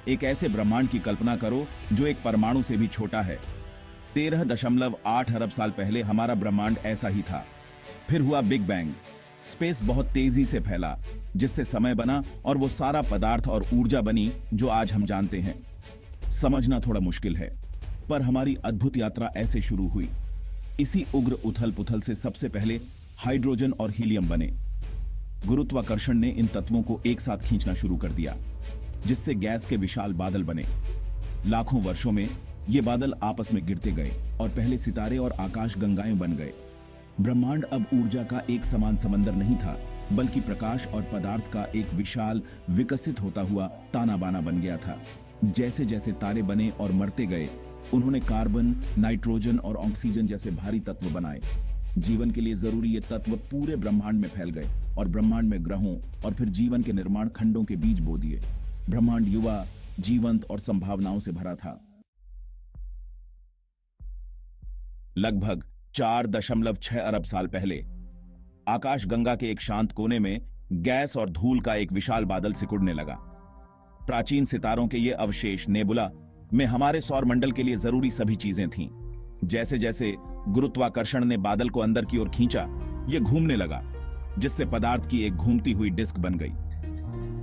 एक ऐसे ब्रह्मांड की कल्पना करो जो एक परमाणु से भी छोटा है। 13.8 अरब साल पहले हमारा ब्रह्मांड ऐसा ही था। फिर हुआ बिग बैंग। स्पेस बहुत तेजी से फैला, जिससे समय बना और वो सारा पदार्थ और ऊर्जा बनी जो आज हम जानते हैं। समझना थोड़ा मुश्किल है, पर हमारी अद्भुत यात्रा ऐसे शुरू हुई। इसी उग्र उथल पुथल से सबसे पहले हाइड्रोजन और हीलियम बने। गुरुत्वाकर्षण ने इन तत्वों को एक साथ खींचना शुरू कर दिया, जिससे गैस के विशाल बादल बने। लाखों वर्षों में ये बादल आपस में गिरते गए और पहले सितारे और आकाशगंगाएं बन गए। ब्रह्मांड अब ऊर्जा का एक समान समंदर नहीं था, बल्कि प्रकाश और पदार्थ का एक विशाल विकसित होता हुआ ताना बाना बन गया था। जैसे जैसे तारे बने और मरते गए, उन्होंने कार्बन, नाइट्रोजन और ऑक्सीजन जैसे भारी तत्व बनाए। जीवन के लिए जरूरी ये तत्व पूरे ब्रह्मांड में फैल गए और ब्रह्मांड में ग्रहों और फिर जीवन के निर्माण खंडों के बीज बो दिए। ब्रह्मांड युवा, जीवंत और संभावनाओं से भरा था। लगभग 4.6 अरब साल पहले आकाशगंगा के एक शांत कोने में गैस और धूल का एक विशाल बादल सिकुड़ने लगा। प्राचीन सितारों के ये अवशेष नेबुला में हमारे सौर मंडल के लिए जरूरी सभी चीजें थीं। जैसे जैसे गुरुत्वाकर्षण ने बादल को अंदर की ओर खींचा, यह घूमने लगा, जिससे पदार्थ की एक घूमती हुई डिस्क बन गई।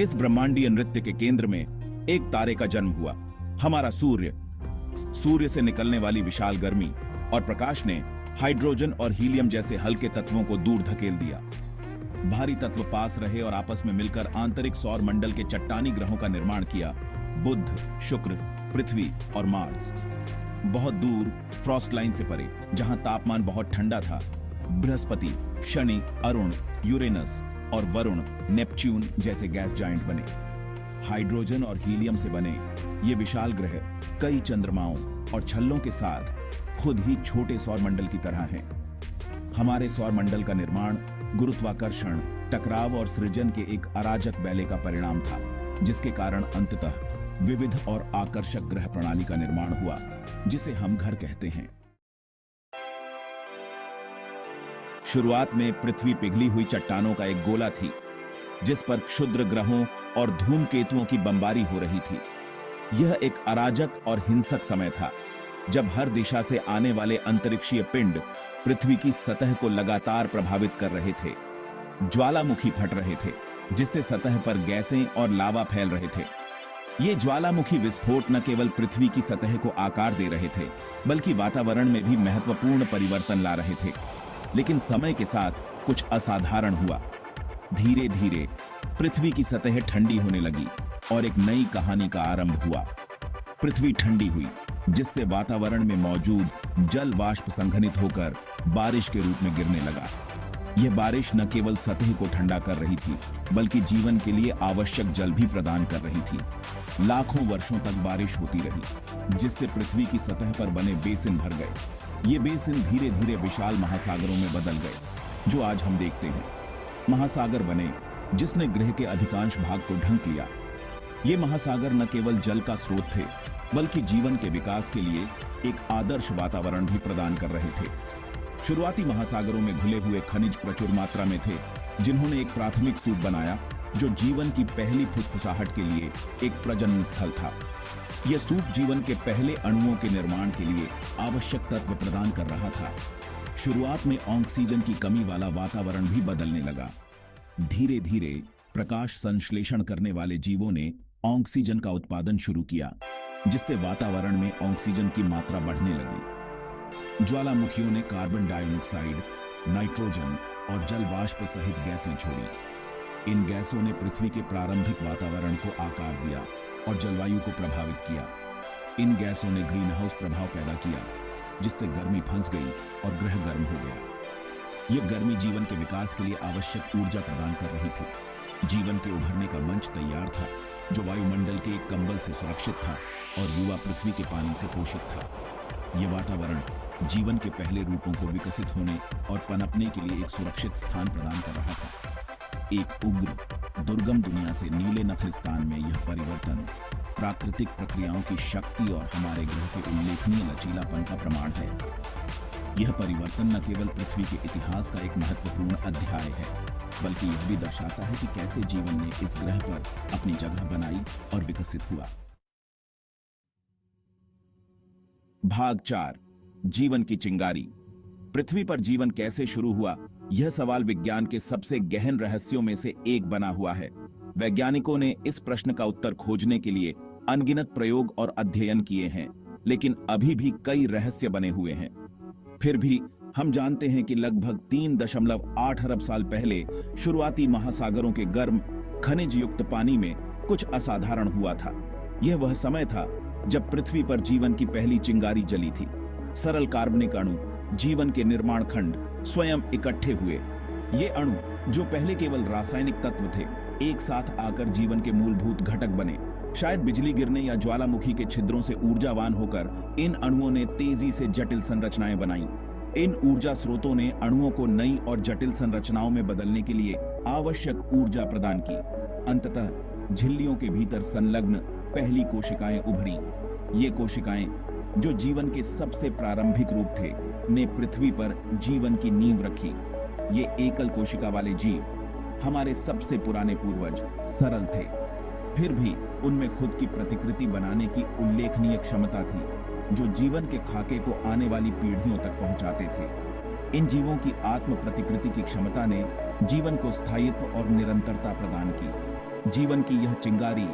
इस ब्रह्मांडीय नृत्य के केंद्र में एक तारे का जन्म हुआ, हमारा सूर्य। सूर्य से निकलने वाली विशाल गर्मी और प्रकाश ने हाइड्रोजन और हीलियम जैसे हल्के तत्वों को दूर धकेल दिया। भारी तत्व पास रहे और आपस में मिलकर आंतरिक सौर मंडल के चट्टानी ग्रहों का निर्माण किया। बुध, शुक्र, पृथ्वी और मार्स। बहुत दूर फ्रॉस्ट लाइन से परे, जहां तापमान बहुत ठंडा था, बृहस्पति, शनि, अरुण, यूरेनस और वरुण, नेपच्यून जैसे गैस जाइंट बने। हाइड्रोजन और हीलियम से बने ये विशाल ग्रह कई चंद्रमाओं और छल्लों के साथ खुद ही छोटे सौर मंडल की तरह हैं। हमारे सौर मंडल का निर्माण गुरुत्वाकर्षण, टकराव और सृजन के एक अराजक बैले का परिणाम था, जिसके कारण अंततः विविध और आकर्षक ग्रह प्रणाली का निर्माण हुआ, जिसे हम घर कहते हैं। शुरुआत में पृथ्वी पिघली हुई चट्टानों का एक गोला थी, जिस पर क्षुद्र ग्रहों और धूमकेतुओं की बमबारी हो रही थी। यह एक अराजक और हिंसक समय था, जब हर दिशा से आने वाले अंतरिक्षीय पिंड पृथ्वी की सतह को लगातार प्रभावित कर रहे थे। ज्वालामुखी फट रहे थे, जिससे सतह पर गैसें और लावा फैल रहे थे। ये ज्वालामुखी विस्फोट न केवल पृथ्वी की सतह को आकार दे रहे थे, बल्कि वातावरण में भी महत्वपूर्ण परिवर्तन ला रहे थे। लेकिन समय के साथ कुछ असाधारण हुआ। धीरे धीरे पृथ्वी की सतह ठंडी होने लगी और एक नई कहानी का आरंभ हुआ। पृथ्वी ठंडी हुई, जिससे वातावरण में मौजूद जल वाष्प संघनित होकर बारिश के रूप में गिरने लगा। यह बारिश न केवल सतह को ठंडा कर रही थी, बल्कि जीवन के लिए आवश्यक जल भी प्रदान कर रही थी। लाखों वर्षों तक बारिश होती रही, जिससे पृथ्वी की सतह पर बने बेसिन भर गए। ये बेसिन धीरे धीरे विशाल महासागरों में बदल गए, जो आज हम देखते हैं। महासागर बने, जिसने ग्रह के अधिकांश भाग को ढंक लिया। ये महासागर न केवल जल का स्रोत थे, बल्कि जीवन के विकास के लिए एक आदर्श वातावरण भी प्रदान कर रहे थे। शुरुआती महासागरों में घुले हुए खनिज प्रचुर मात्रा में थे, जिन्होंने एक प्राथमिक सूप बनाया, जो जीवन की पहली फुसफुसाहट के लिए एक प्रजनन स्थल था। यह सूप जीवन के पहले अणुओं के निर्माण के लिए आवश्यक तत्व प्रदान कर रहा था। शुरुआत में ऑक्सीजन की कमी वाला वातावरण भी बदलने लगा। धीरे धीरे प्रकाश संश्लेषण करने वाले जीवों ने ऑक्सीजन का उत्पादन शुरू किया, जिससे वातावरण में ऑक्सीजन की मात्रा बढ़ने लगी। ज्वालामुखियों ने कार्बन डाइऑक्साइड, नाइट्रोजन और जल वाष्प सहित गैसें छोड़ी। इन गैसों ने पृथ्वी के प्रारंभिक वातावरण को आकार दिया और जलवायु को प्रभावित किया। इन गैसों ने ग्रीन हाउस प्रभाव पैदा किया, जिससे गर्मी फंस गई और ग्रह गर्म हो गया। यह गर्मी जीवन के विकास के लिए आवश्यक ऊर्जा प्रदान कर रही थी। जीवन के उभरने का मंच तैयार था, जो वायुमंडल के एक कंबल से सुरक्षित था और युवा पृथ्वी के पानी से पोषित था। यह वातावरण जीवन के पहले रूपों को विकसित होने और पनपने के लिए एक सुरक्षित स्थान प्रदान कर रहा था। एक उग्र, दुर्गम दुनिया से नीले नखलिस्तान में यह परिवर्तन प्राकृतिक प्रक्रियाओं की शक्ति और हमारे ग्रह के उल्लेखनीय लचीलापन का प्रमाण है। यह परिवर्तन न केवल पृथ्वी के इतिहास का एक महत्वपूर्ण अध्याय है, बल्कि यह भी दर्शाता है कि कैसे जीवन ने इस ग्रह पर अपनी जगह बनाई और विकसित हुआ। भाग 4 जीवन की चिंगारी। पृथ्वी पर जीवन कैसे शुरू हुआ, यह सवाल विज्ञान के सबसे गहन रहस्यों में से एक बना हुआ है। वैज्ञानिकों ने इस प्रश्न का उत्तर खोजने के लिए अनगिनत प्रयोग और अध्ययन किए हैं, लेकिन अभी भी कई रहस्य बने हुए हैं। फिर भी हम जानते हैं कि लगभग 3.8 अरब साल पहले शुरुआती महासागरों के गर्म खनिज युक्त पानी में कुछ असाधारण हुआ था। यह वह समय था जब पृथ्वी पर जीवन की पहली चिंगारी जली थी। सरल कार्बनिक अणु, जीवन के निर्माण खंड स्वयं इकट्ठे हुए। ये अणु जो पहले केवल रासायनिक तत्व थे, एक साथ आकर जीवन के मूलभूत घटक बने। शायद बिजली गिरने या ज्वालामुखी के छिद्रों से ऊर्जावान होकर इन अणुओं ने तेजी से जटिल संरचनाएं बनाई। इन ऊर्जा स्रोतों ने अणुओं को नई और जटिल संरचनाओं में बदलने के लिए आवश्यक ऊर्जा प्रदान की। अंततः झिल्लियों के भीतर संलग्न पहली कोशिकाएं उभरी। ये कोशिकाएं, जो जीवन के सबसे प्रारंभिक रूप थे, ने पृथ्वी पर जीवन की नींव रखी। ये एकल कोशिका वाले जीव, हमारे सबसे पुराने पूर्वज, सरल थे, फिर भी उनमें खुद की प्रतिकृति बनाने की उल्लेखनीय क्षमता थी, जो जीवन के खाके को आने वाली पीढ़ियों तक पहुंचाते थे। इन जीवों की आत्म प्रतिकृति की क्षमता ने जीवन को स्थायित्व और निरंतरता प्रदान की। जीवन की यह चिंगारी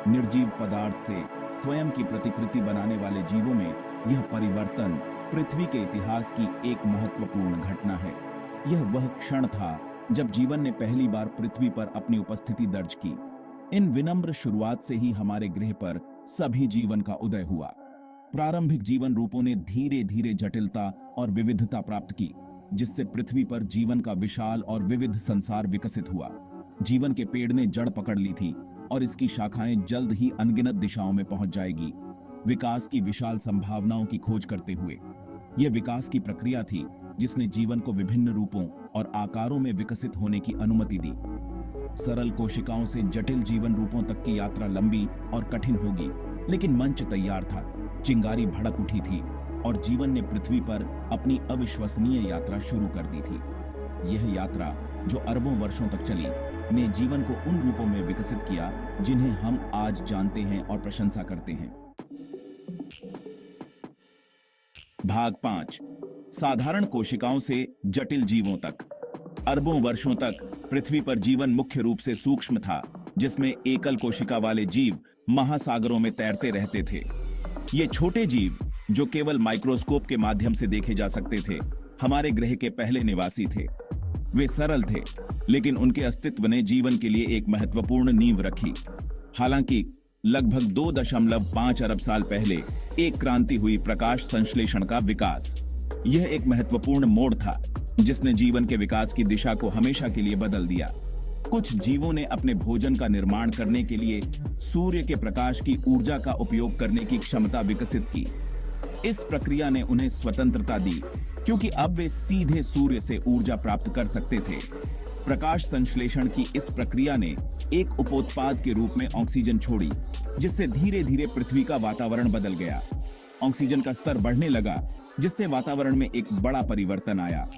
निर्जीव पदार्थ से स्वयं की प्रतिकृति बनाने वाले जीवों में यह परिवर्तन पृथ्वी के इतिहास की एक महत्वपूर्ण घटना है। यह वह क्षण था जब जीवन ने पहली बार पृथ्वी पर अपनी उपस्थिति दर्ज की। इन विनम्र शुरुआत से ही हमारे ग्रह पर सभी जीवन का उदय हुआ। प्रारंभिक जीवन रूपों ने धीरे धीरे जटिलता और विविधता प्राप्त की, जिससे पृथ्वी पर जीवन का विशाल और विविध संसार विकसित हुआ। जीवन के पेड़ ने जड़ पकड़ ली थी और इसकी शाखाएं जल्द ही अनगिनत दिशाओं में पहुंच जाएगी, विकास की विशाल संभावनाओं की खोज करते हुए। यह विकास की प्रक्रिया थी जिसने जीवन को विभिन्न रूपों और आकारों में विकसित होने की अनुमति दी। सरल कोशिकाओं से जटिल जीवन रूपों तक की यात्रा लंबी और कठिन होगी, लेकिन मंच तैयार था। चिंगारी भड़क उठी थी और जीवन ने पृथ्वी पर अपनी अविश्वसनीय यात्रा शुरू कर दी थी। यह यात्रा, जो अरबों वर्षों तक चली, ने जीवन को उन रूपों में विकसित किया जिन्हें हम आज जानते हैं और प्रशंसा करते हैं। भाग 5 साधारण कोशिकाओं से जटिल जीवों तक। अरबों वर्षों तक पृथ्वी पर जीवन मुख्य रूप से सूक्ष्म था, जिसमें एकल कोशिका वाले जीव महासागरों में तैरते रहते थे। ये छोटे जीव, जो केवल माइक्रोस्कोप के माध्यम से देखे जा सकते थे, हमारे ग्रह के पहले निवासी थे। वे सरल थे, लेकिन उनके अस्तित्व ने जीवन के लिए एक महत्वपूर्ण नींव रखी। हालांकि लगभग 2.5 अरब साल पहले एक क्रांति हुई, प्रकाश संश्लेषण का विकास। यह एक महत्वपूर्ण मोड़ था जिसने जीवन के विकास की दिशा को हमेशा के लिए बदल दिया। कुछ जीवों ने अपने भोजन का निर्माण करने के लिए सूर्य के प्रकाश की ऊर्जा का उपयोग करने की क्षमता विकसित की। इस प्रक्रिया ने उन्हें स्वतंत्रता दी, क्योंकि अब वे सीधे सूर्य से ऊर्जा प्राप्त कर सकते थे। प्रकाश संश्लेषण की इस प्रक्रिया ने एक उपोत्पाद के रूप में ऑक्सीजन छोड़ी, जिससे धीरे धीरे पृथ्वी का वातावरण बदल गया। ऑक्सीजन का स्तर बढ़ने लगा, जिससे वातावरण में एक बड़ा परिवर्तन आया।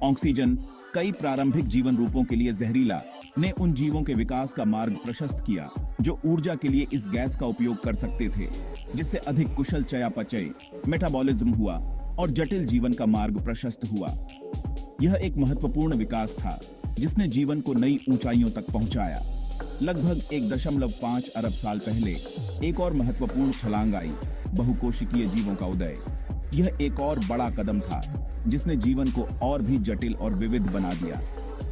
ऑक्सीजन, कई प्रारंभिक जीवन रूपों के लिए जहरीला, ने उन जीवों के विकास का मार्ग प्रशस्त किया जो ऊर्जा के लिए इस गैस का उपयोग कर सकते थे, जिससे अधिक कुशल चयापचय, मेटाबॉलिज्म हुआ और जटिल जीवन का मार्ग प्रशस्त हुआ। यह एक महत्वपूर्ण विकास था जिसने जीवन को नई ऊंचाइयों तक पहुंचाया। लगभग 1.5 अरब साल पहले एक और महत्वपूर्ण छलांग आई, बहुकोशिकीय जीवों का उदय। यह एक और बड़ा कदम था जिसने जीवन को और भी जटिल और विविध बना दिया।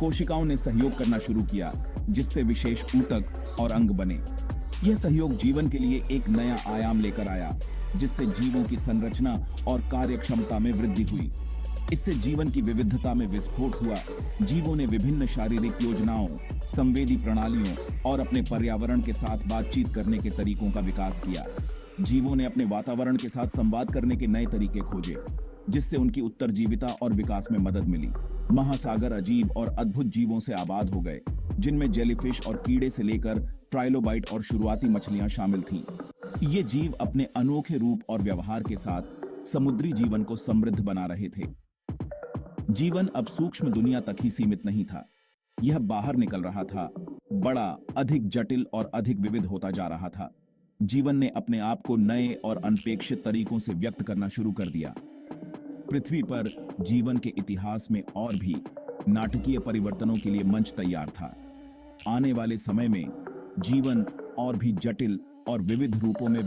कोशिकाओं ने सहयोग करना शुरू किया, जिससे विशेष ऊतक और अंग बने। यह सहयोग जीवन के लिए एक नया आयाम लेकर आया, जिससे जीवों की संरचना और कार्यक्षमता में वृद्धि हुई। इससे जीवन की विविधता में विस्फोट हुआ। जीवों ने विभिन्न शारीरिक योजनाओं, संवेदी प्रणालियों और अपने पर्यावरण के साथ बातचीत करने के तरीकों का विकास किया। जीवों ने अपने वातावरण के साथ संवाद करने के नए तरीके खोजे, जिससे उनकी उत्तरजीविता और विकास में मदद मिली। महासागर अजीब और अद्भुत जीवों से आबाद हो गए, जिनमें जेलीफिश और कीड़े से लेकर ट्राइलोबाइट और शुरुआती मछलियां शामिल थीं। ये जीव अपने अनोखे रूप और व्यवहार के साथ समुद्री जीवन को समृद्ध बना रहे थे। जीवन अब सूक्ष्म दुनिया तक ही सीमित नहीं था, यह बाहर निकल रहा था, बड़ा, अधिक जटिल और अधिक विविध होता जा रहा था। जीवन ने अपने आप को नए और अनपेक्षित तरीकों से व्यक्त करना शुरू कर दिया। पृथ्वी पर जीवन के इतिहास में और भी नाटकीय परिवर्तनों के लिए मंच तैयार था। आने वाले समय में जीवन और भी जटिल और विविध रूपों में